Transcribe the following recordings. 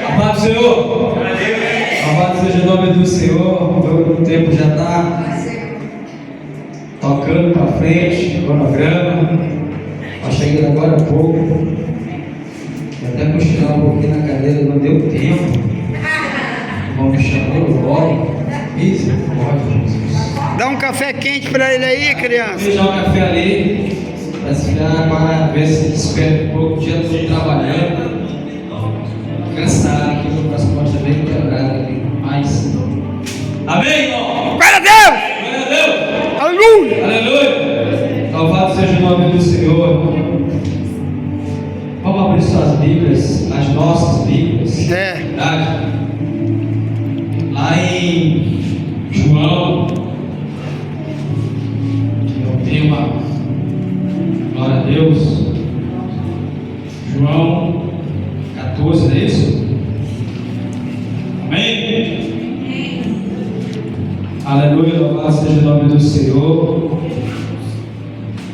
Amado Senhor, amado seja o nome do Senhor. O tempo já está tocando para frente, cronograma. Está chegando agora há pouco. Vou até cochilar um pouquinho na cadeira, não deu tempo. Vamos chamar o glória. Misericórdia, Jesus. Dá um café quente para ele aí, criança. Vou deixar o café ali, para esfriar, para ver se desperta um pouco. O dia todo trabalhando. Cansado aqui, meu as costas bem quebradas aqui. Mas. Amém, irmão? Glória a Deus! Glória a Deus! Aleluia! Aleluia! Louvado seja o nome do Senhor. Vamos abrir suas Bíblias, as nossas Bíblias. É. Verdade? Lá em João, que é o tema, glória a Deus. João 14, não é isso? Amém? Aleluia, louvado seja o nome do Senhor.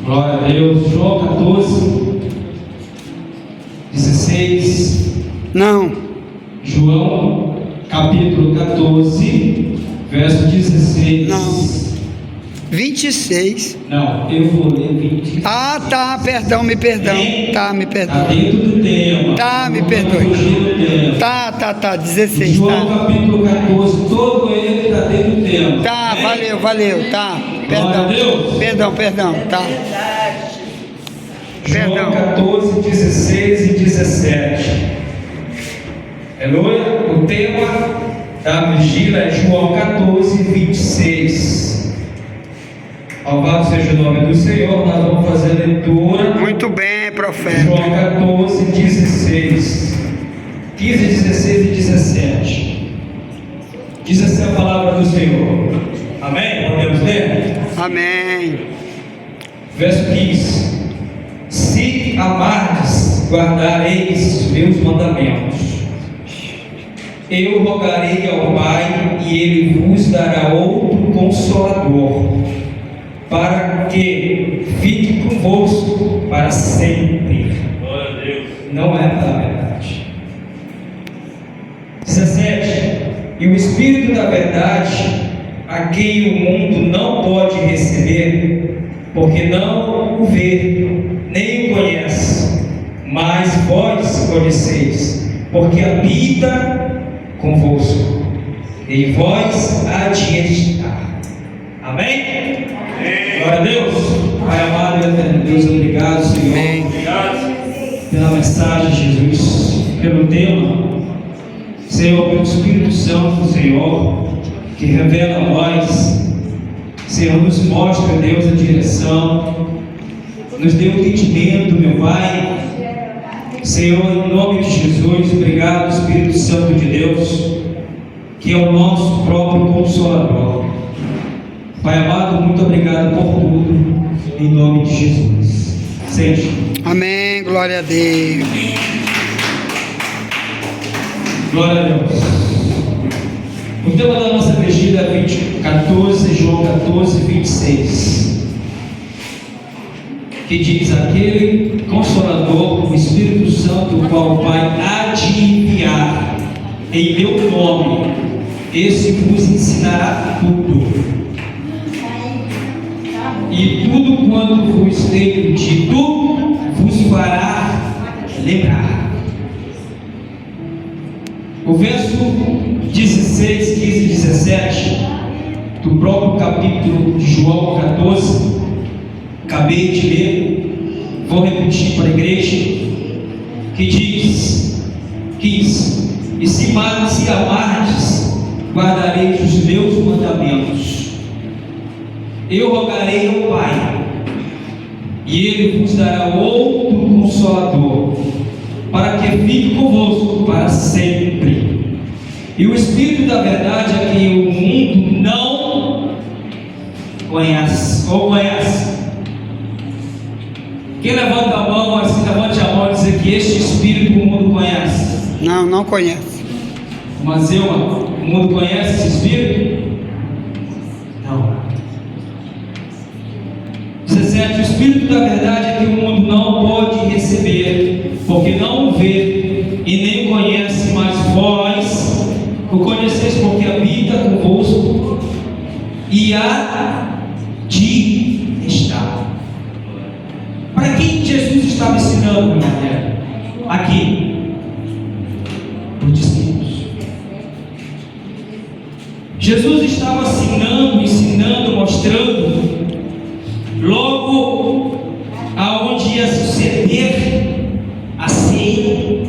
Glória a Deus. João 14, 16. Não. João capítulo 14, verso 16. Não. 26. Não, eu vou ler 20. Ah, tá, perdão, me perdão. Tá, me Está perdão. dentro do tema. Tá, me Não perdoe. vai fugir do tema. Tá, 16, João tá. capítulo 14, todo ele está dentro do tema. Tá, Amém? valeu, tá. Glória a Deus. Perdão, tá. João Perdão. 14, 16 e 17. Aleluia. O tema da vigília é João 14, 26. Louvado seja o nome do Senhor. Nós vamos fazer a leitura. Muito bem, profeta. João 14, 16. 15, 16 e 17. Diz assim a palavra do Senhor. Amém? Podemos ler? Amém. Verso 15. Se amardes, guardareis os meus mandamentos. Eu rogarei ao Pai, e Ele vos dará outro Consolador, para que fique convosco para sempre. Glória a Deus. Não é da verdade. 17. E o Espírito da verdade, a quem o mundo não pode receber, porque não o vê, nem o conhece, mas vós conheceis, porque habita convosco, e em vós há de estar. Amém? Glória a Deus. Pai amado e eterno Deus, obrigado, Senhor. Amém. Obrigado. Pela mensagem, Jesus, pelo tema, Senhor, pelo Espírito Santo, Senhor, que revela a nós, Senhor, nos mostra, Deus, a direção, nos dê o entendimento, meu Pai. Senhor, em nome de Jesus, obrigado, Espírito Santo de Deus, que é o nosso próprio Consolador. Pai amado, muito obrigado por tudo, em nome de Jesus. Seja. Amém, glória a Deus. Glória a Deus. O tema da nossa vigília é João 14, 26. Que diz: aquele Consolador, o Espírito Santo, o qual o Pai há de enviar em meu nome, esse vos ensinará tudo. E tudo quanto vos tenho dito, vos fará lembrar. O verso 16, 15 e 17 do próprio capítulo de João 14, acabei de ler, vou repetir para a igreja, que diz: 15: e se amardes, guardareis os meus mandamentos. Eu rogarei ao Pai, e Ele vos dará outro Consolador, para que fique convosco para sempre. E o Espírito da verdade, a quem o mundo não conhece, ou conhece. Quem levanta a mão, assim, levante a mão e dizer que este Espírito o mundo conhece. Não conhece. Mas o mundo conhece esse Espírito? Não. 17. O Espírito da verdade é que o mundo não pode receber, porque não o vê e nem o conhece, mas vós o conheceis, porque habita convosco e há de estar. Para quem Jesus estava ensinando, galera? Aqui, os discípulos. Jesus estava ensinando, mostrando logo aonde ia suceder a ceia,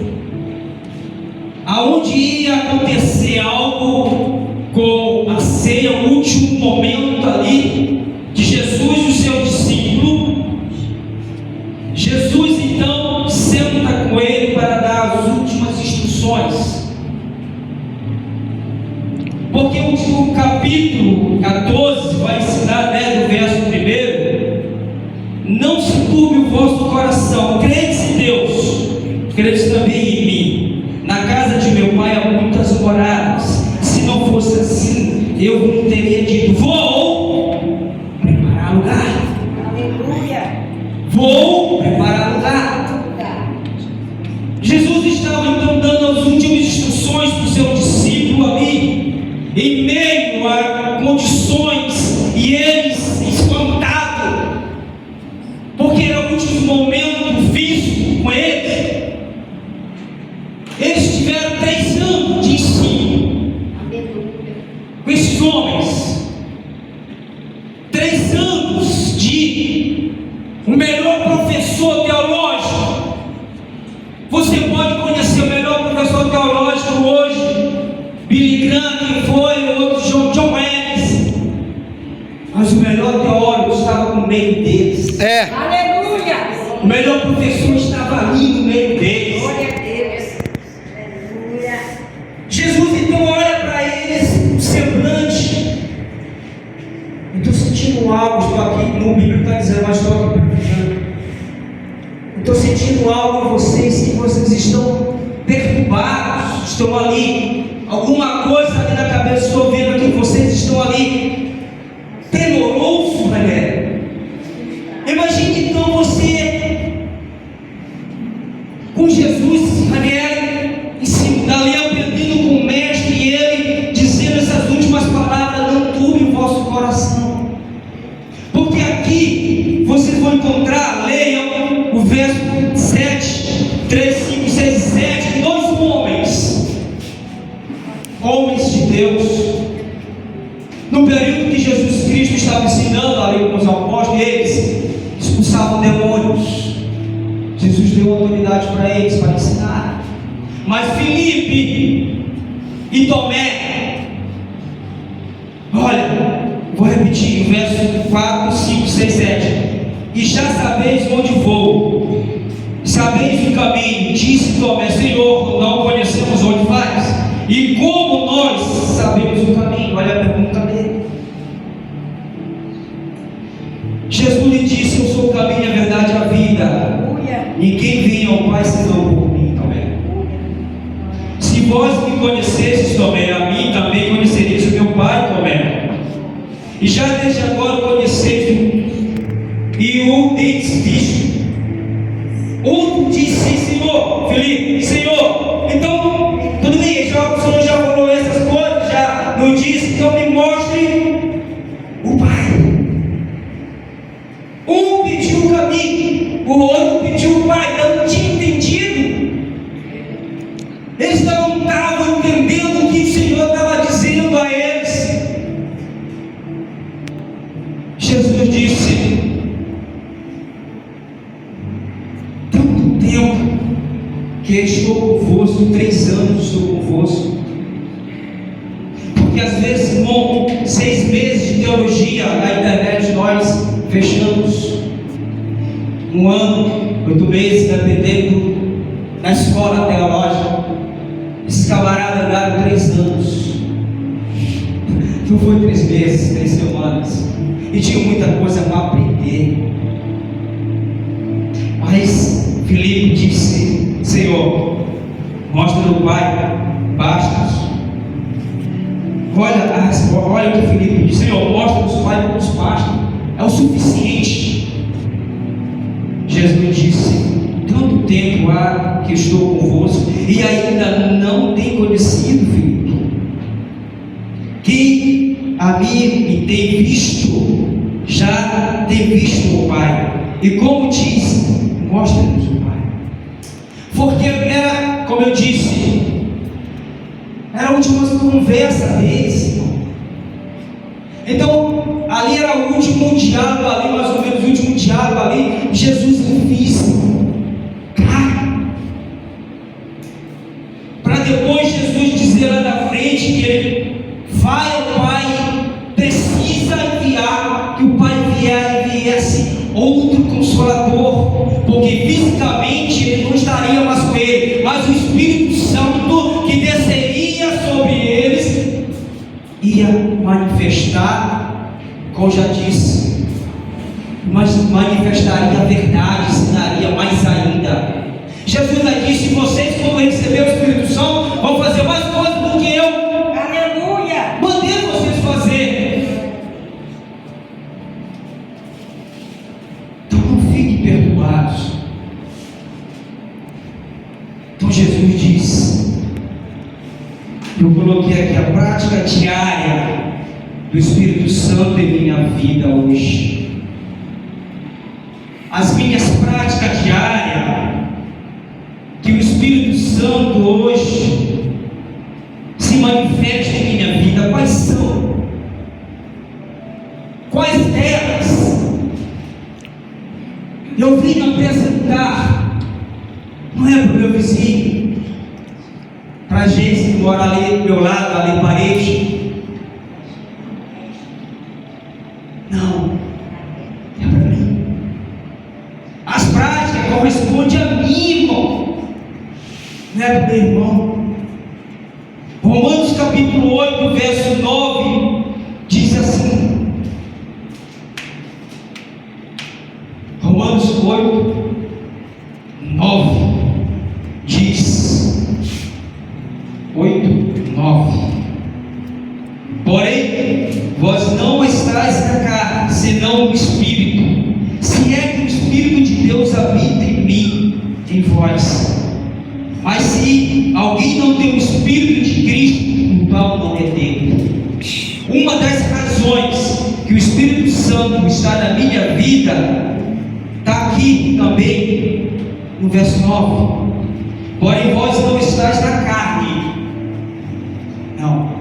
aonde ia acontecer algo com a ceia, o último momento ali de Jesus e o seu discípulo. Jesus então senta com ele para dar as últimas instruções. Porque o capítulo 14 vai ensinar, do verso 1: não se turbe o vosso coração, credes em Deus, credes também em mim. Na casa de meu pai há muitas moradas. Se não fosse assim, eu não teria dito: vou preparar lugar. Aleluia. Vou preparar lugar. Jesus estava então dando as últimas instruções para o seu discípulo ali, em meio a condições, e eles espantados, porque era o último momento visto com eles. Eles tiveram 3 anos de ensino com esses homens, 3 anos de o melhor professor teológico. Você pode conhecer o melhor professor teológico hoje, Billy Graham, quem foi, outro John Wesley, mas o melhor teólogo estava no meio deles. Aleluia. O melhor professor estava ali no meio deles. Glória a Deus. Aleluia. Jesus então olha para eles, o semblante. Eu estou sentindo algo, estou aqui, no Bíblia está dizendo, mas estou aqui profetizando. Eu estou sentindo algo em vocês, que vocês estão perturbados, estão ali, alguma coisa ali na cabeça, estou vendo que vocês estão ali, temoroso, galera. Imagine então você com Jesus, Daniel, em cima dali, aprendendo com o mestre, e ele dizendo essas últimas palavras: não turbe o vosso coração. Porque aqui vocês vão encontrar, leiam o verso 7, 3, 5, 6, 7, 2 homens de Deus. No período que Jesus Cristo estava ensinando ali com os apóstolos, eles expulsavam demônios. Jesus deu autoridade para eles, para ensinar. Mas Filipe e Tomé, olha, vou repetir, verso 4, 5, 6, 7. E já sabeis onde vou, sabeis o caminho. Disse Tomé: Senhor, não conhecemos onde vais, e como nós sabemos o caminho? Olha a pergunta dele. Jesus lhe disse: eu sou o caminho, a verdade e a vida. Ninguém vem ao Pai senão por mim, Tomé. Se vós me conhecesseis, Tomé, a mim também conhecereis o meu Pai, Tomé. E já desde agora conheceis e o tendes visto. Outro disse: Senhor, Filipe, Senhor, então, tudo bem, o Senhor já falou essas coisas, já não disse, então me mostre o Pai. Um pediu o caminho, o outro pediu o Pai, então não tinha entendido. Eles não estavam entendendo o que o Senhor estava dizendo a eles. Jesus disse: tanto tempo que estou convosco, 3 anos estou convosco. Porque às vezes, irmão, 6 meses de teologia na internet nós fechamos. 1 ano, 8 meses, dependendo da escola teológica. Esses camaradas andaram 3 anos. Não foi 3 meses, 3 semanas. E tinha muita coisa para aprender. Mas Filipe disse: Senhor, mostra o Pai, basta. Olha o que Filipe disse: Senhor, mostra-nos o Pai, nos basta. É o suficiente. Jesus disse: tanto tempo há que estou convosco e ainda não tem conhecido, Filipe? Quem a mim me tem visto, já tem visto o Pai. E como diz, mostra-nos o Pai. Porque era, como eu disse, era a última conversa deles. Então, ali era o último diálogo, ali mais ou menos o último diálogo ali, Jesus físico, carne, para depois Jesus dizer lá na frente que ele vai ao Pai, precisa enviar, que o Pai viesse outro Consolador, porque fisicamente ele não estaria mais com ele, mas o Espírito Santo que desceria sobre eles ia manifestar, como já disse, mas manifestaria a verdade, ensinaria mais ainda. Jesus já disse: vocês, quando receber o Espírito Santo, vão fazer mais coisas do que eu Aleluia. mandei vocês fazer. Então não fiquem perturbados. Então Jesus diz, eu coloquei aqui a prática diária do Espírito Santo em minha vida hoje. As minhas práticas diárias que o Espírito Santo hoje se manifesta em minha vida, quais são? Quais delas eu vim apresentar? Não é para o meu vizinho, para a gente que mora ali do meu lado, ali na parede. Não, é para mim. As práticas correspondem a mim, irmão, não é para o meu irmão. Romanos capítulo 8, verso 9, diz assim, Romanos 8, 9, diz, 8, 9, porém, vós não estáis na carne, senão no Espírito, se é que o Espírito de Deus habita em mim, em vós. Mas se alguém não tem o Espírito de Cristo, o tal não é dele. Uma das razões que o Espírito Santo está na minha vida, está aqui também, no verso 9. Porém vós não estáis na carne. Não.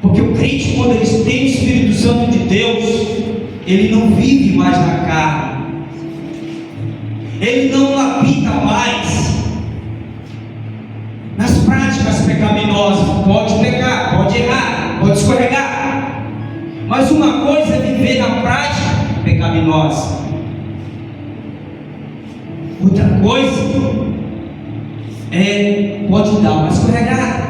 Porque o crente, quando ele tem o Espírito Santo de Deus, ele não vive mais na carne. Ele não habita mais nas práticas pecaminosas. Pode pecar, pode errar, pode escorregar, mas uma coisa é viver na prática pecaminosa, outra coisa pode dar uma escorregada.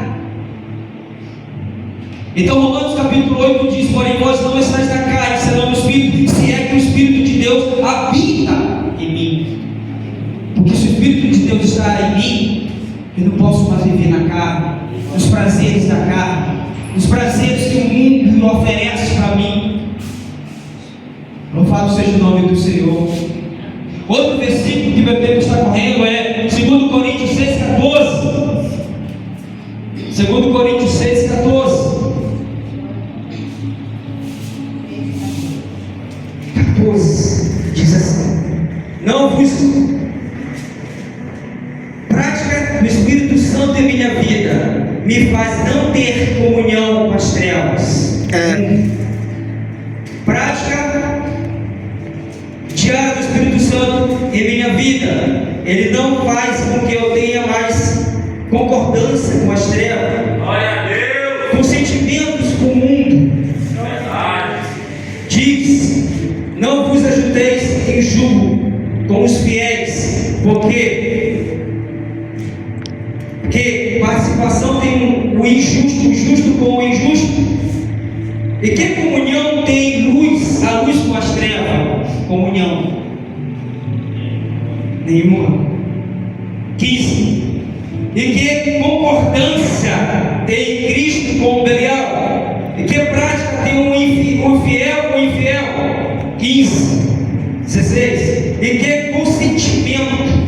Então Romanos capítulo 8 diz, porém vós não estáis na carne, senão no Espírito, se é que o Espírito de Deus habita em mim. Porque se o Espírito de Deus está em mim, eu não posso mais viver na carne, nos prazeres da carne, nos prazeres que o mundo oferece para mim. Louvado seja o nome do Senhor. Outro versículo que meu tempo está correndo é 2 Coríntios 6,14. 2 Coríntios 6,14. 14 diz assim: não vos prática do Espírito Santo em minha vida me faz não ter comunhão com as trevas. Prática diária do Espírito Santo em minha vida, ele não faz com que eu tenha mais concordância com as trevas. Glória a Deus. Com sentimentos com o mundo. Verdade. Diz: não vos ajunteis em jugo com os fiéis, porque participação tem o injusto, o justo com o injusto. E que comunhão tem a luz com as trevas? Comunhão nenhuma. 15. E que concordância tem Cristo com o Belial? E que prática tem o fiel com o infiel? 15. 16. E que consentimento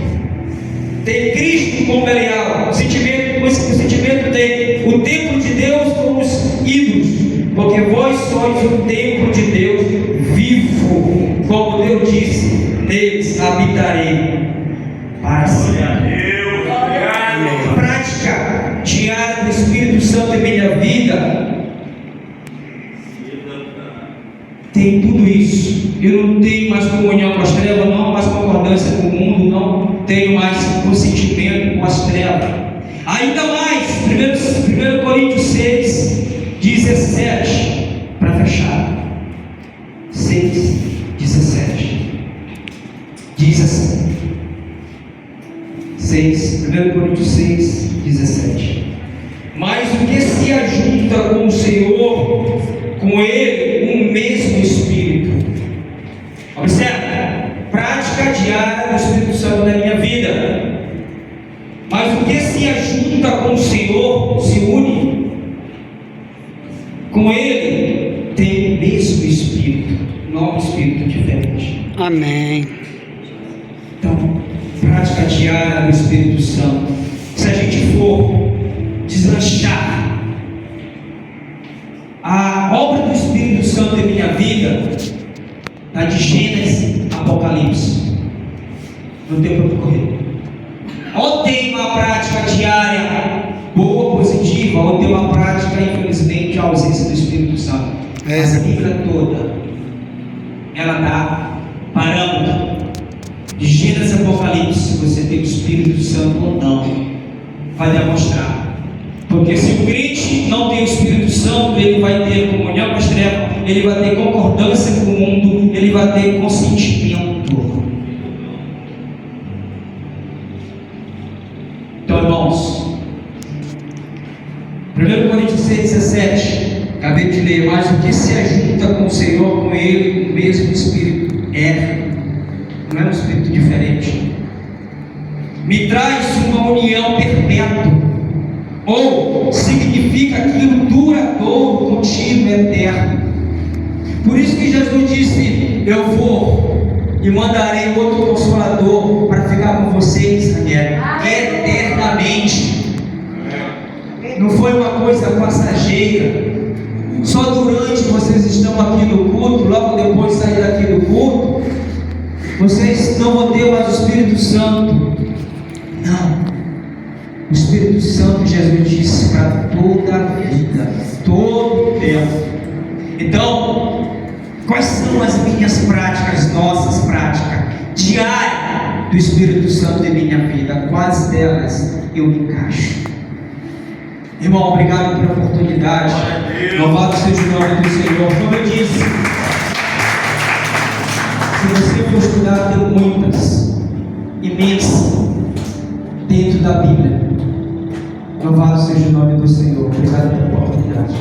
tem Cristo como leal, o sentimento tem o templo de Deus como os ídolos, porque vós sois o templo de Deus vivo, como Deus disse, neles habitarei para sempre. Prática diária do Espírito Santo em minha vida tem tudo isso. Eu não tenho mais comunhão com as trevas, não mais concordância com o mundo, não tenho mais consentimento com as trevas. Ainda mais, 1 Coríntios 6, 17, para fechar. 6, 17. Diz assim. 1 Coríntios 6, 17. Mas o que se ajunta com o Senhor, com Ele, um mesmo Espírito. Observe, prática diária do Espírito Santo na minha vida. Mas o que se ajunta com o Senhor, se une com Ele, tem o mesmo Espírito, não um Espírito diferente. Amém. Então, prática diária do Espírito Santo. Se a gente for deslanchar a obra do Espírito Santo em minha vida, está de Gênesis a Apocalipse. Não tem para onde correr. Ou tem uma prática diária boa, positiva, ou tem uma prática, infelizmente, a ausência do Espírito Santo. Mas a Bíblia toda, ela dá parâmetro. De Gênesis a Apocalipse, se você tem o Espírito Santo ou não, vai demonstrar. Porque se o crente não tem o Espírito Santo, ele vai ter comunhão com as trevas, ele vai ter concordância com o mundo, ele vai ter consentimento. Então, irmãos, 1 Coríntios 6, 17, acabei de ler, mas o que se ajunta com o Senhor, com Ele, o mesmo Espírito não é um Espírito diferente, me traz uma união perpétua, ou significa aquilo duradouro, contínuo, eterno. Por isso que Jesus disse: eu vou e mandarei outro Consolador para ficar com vocês eternamente. Não foi uma coisa passageira, só durante vocês estão aqui no culto, logo depois de sair daqui do culto, vocês não vão ter mais o Espírito Santo. Não. O Espírito Santo, Jesus disse, para toda a vida, todo o tempo. Então, quais são as minhas práticas, nossas práticas diárias do Espírito Santo em minha vida? Quais delas eu me encaixo? Irmão, obrigado pela oportunidade. Louvado seja o nome do Senhor. Como eu disse, se você for estudar, tem muitas, imensas, dentro da Bíblia. Louvado seja o nome do Senhor. Obrigado pela oportunidade.